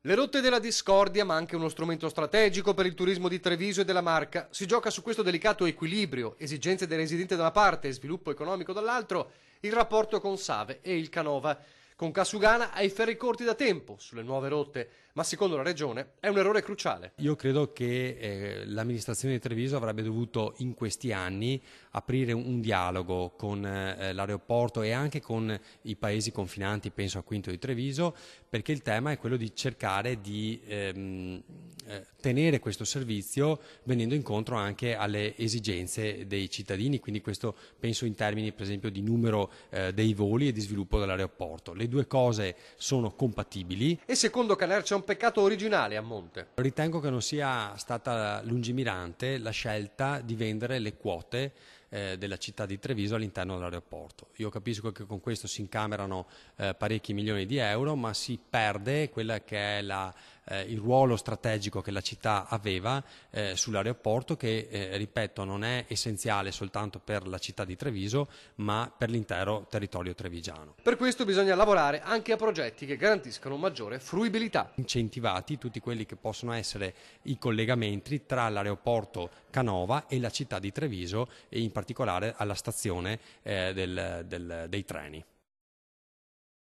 Le rotte della discordia, ma anche uno strumento strategico per il turismo di Treviso e della Marca. Si gioca su questo delicato equilibrio, esigenze dei residenti da una parte e sviluppo economico dall'altro, il rapporto con Save e il Canova. Con Casugana ha i ferri corti da tempo sulle nuove rotte, ma secondo la regione è un errore cruciale. Io credo che l'amministrazione di Treviso avrebbe dovuto in questi anni aprire un dialogo con l'aeroporto e anche con i paesi confinanti, penso a Quinto di Treviso, perché il tema è quello di cercare di tenere questo servizio venendo incontro anche alle esigenze dei cittadini, quindi questo penso in termini per esempio di numero dei voli e di sviluppo dell'aeroporto. Le due cose sono compatibili. E secondo Caner c'è un peccato originale a monte. Ritengo che non sia stata lungimirante la scelta di vendere le quote della città di Treviso all'interno dell'aeroporto. Io capisco che con questo si incamerano parecchi milioni di euro, ma si perde quella che è il ruolo strategico che la città aveva sull'aeroporto che, ripeto, non è essenziale soltanto per la città di Treviso, ma per l'intero territorio trevigiano. Per questo bisogna lavorare anche a progetti che garantiscano maggiore fruibilità. Incentivati tutti quelli che possono essere i collegamenti tra l'aeroporto Canova e la città di Treviso e in particolare alla stazione dei treni.